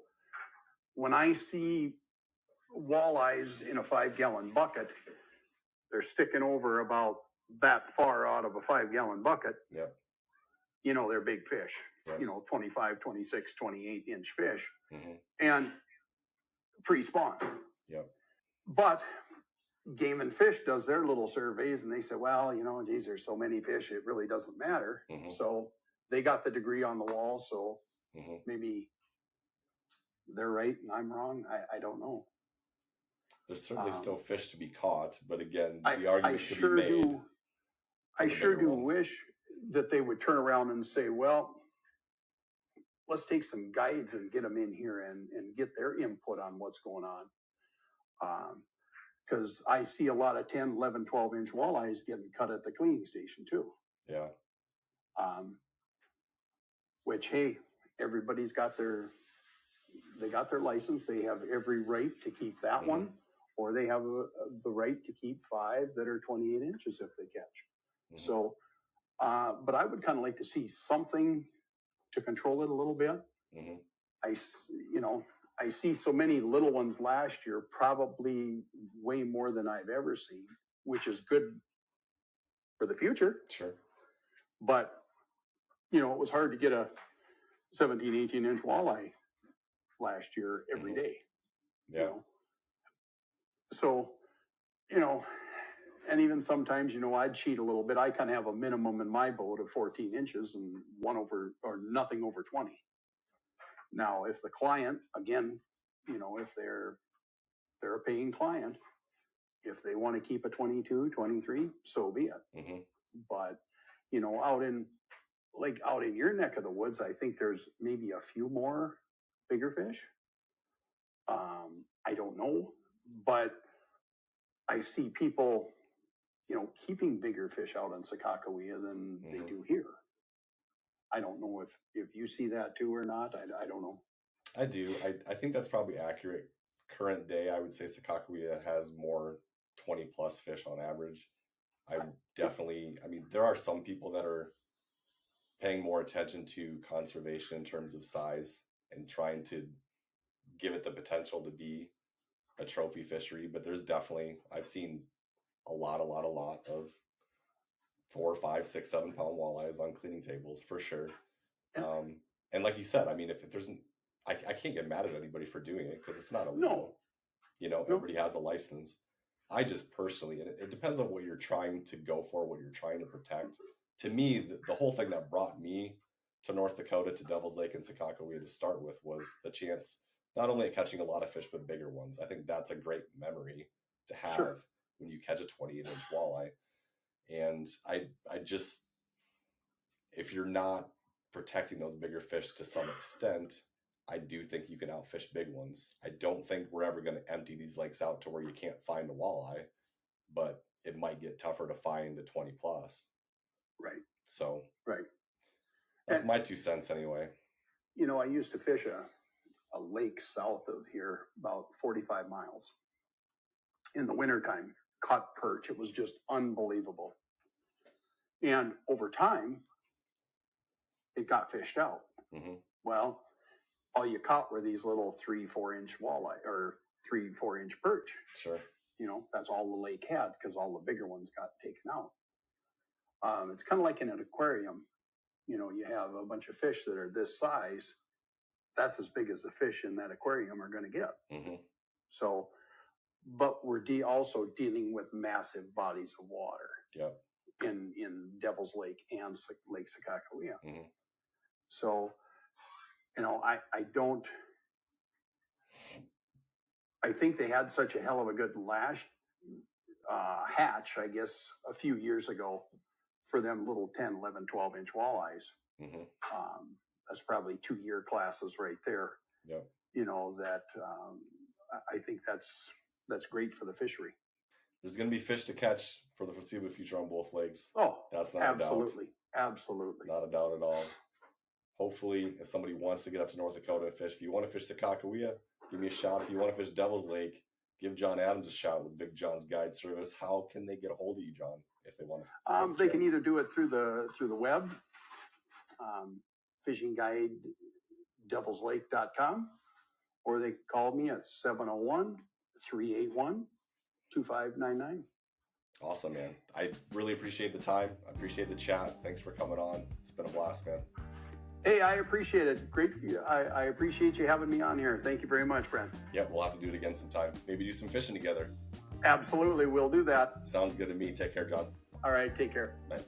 when I see walleyes in a 5-gallon bucket, they're sticking over about that far out of a 5-gallon bucket. Yep. They're big fish, Yep. 25, 26, 28-inch fish, Mm-hmm. and pre-spawn. Yep. But Game and Fish does their little surveys, and they say, well, geez, there's so many fish, it really doesn't matter. Mm-hmm. So they got the degree on the wall, so Mm-hmm. maybe they're right and I'm wrong. I don't know. There's certainly still fish to be caught, but again, the I argument sure could be made. I sure do ones. wish that they would turn around and say, well, let's take some guides and get them in here and get their input on what's going on. Because I see a lot of 10, 11, 12-inch walleyes getting cut at the cleaning station too. Yeah. Which, hey, everybody's got their license. They have every right to keep that Mm-hmm. one, or they have the right to keep 5 that are 28 inches if they catch. Mm-hmm. So, but I would kind of like to see something to control it a little bit. Mm-hmm. I see so many little ones last year, probably way more than I've ever seen, which is good for the future. Sure. But, it was hard to get a 17, 18-inch walleye last year every Mm-hmm. day. Yeah. So, and even sometimes, I'd cheat a little bit. I kind of have a minimum in my boat of 14 inches and nothing over 20. Now, if the client, again, if they're a paying client, if they want to keep a 22, 23, so be it. Mm-hmm. But, out in your neck of the woods, I think there's maybe a few more bigger fish. I don't know, but I see people, keeping bigger fish out on Sakakawea than Mm-hmm. they do here. I don't know if you see that too or not. I don't know. I do. I think that's probably accurate. Current day, I would say Sakakawea has more 20 plus fish on average. There are some people that are paying more attention to conservation in terms of size and trying to give it the potential to be a trophy fishery, but there's definitely, I've seen a lot of 4, 5, 6, 7 pound walleyes on cleaning tables for sure. Yeah. And like you said, if there's I can't get mad at anybody for doing it because it's not illegal. No. Everybody has a license. I just personally, and it depends on what you're trying to go for, what you're trying to protect. To me, the whole thing that brought me to North Dakota, to Devil's Lake and Sakakawea to start with, was the chance not only at catching a lot of fish, but bigger ones. I think that's a great memory to have. Sure. When you catch a 28-inch walleye. And I just, if you're not protecting those bigger fish to some extent, I do think you can outfish big ones. I don't think we're ever going to empty these lakes out to where you can't find a walleye, but it might get tougher to find a 20 plus. Right. So right. That's my 2 cents anyway. I used to fish a lake south of here, about 45 miles. In the wintertime, caught perch. It was just unbelievable. And over time, it got fished out. Mm-hmm. Well, all you caught were these little 3-4 inch walleye or 3-4 inch perch. Sure. That's all the lake had because all the bigger ones got taken out. It's kind of like in an aquarium. You have a bunch of fish that are this size. That's as big as the fish in that aquarium are going to get. Mm-hmm. So, but we're also dealing with massive bodies of water. Yep. In Devil's Lake and Lake Sakakawea. Mm-hmm. So, I think they had such a hell of a good hatch, I guess, a few years ago for them little 10, 11, 12-inch walleyes. Mm-hmm. That's probably 2-year classes right there. Yep. I think that's great for the fishery. There's going to be fish to catch for the foreseeable future on both lakes. Oh, that's not absolutely. a doubt. Absolutely. Not a doubt at all. Hopefully, if somebody wants to get up to North Dakota and fish, if you want to fish Sakakawea, give me a shot. If you want to fish Devil's Lake, give John Adams a shout with Big John's Guide Service. How can they get a hold of you, John, if they want to? They can either do it through the web, fishingguidedevilslake.com, or they call me at 701-381-2599. Awesome, man. I really appreciate the time. I appreciate the chat. Thanks for coming on. It's been a blast, man. Hey, I appreciate it. Great. I appreciate you having me on here. Thank you very much, Brent. Yep, we'll have to do it again sometime. Maybe do some fishing together. Absolutely. We'll do that. Sounds good to me. Take care, John. All right. Take care. Bye.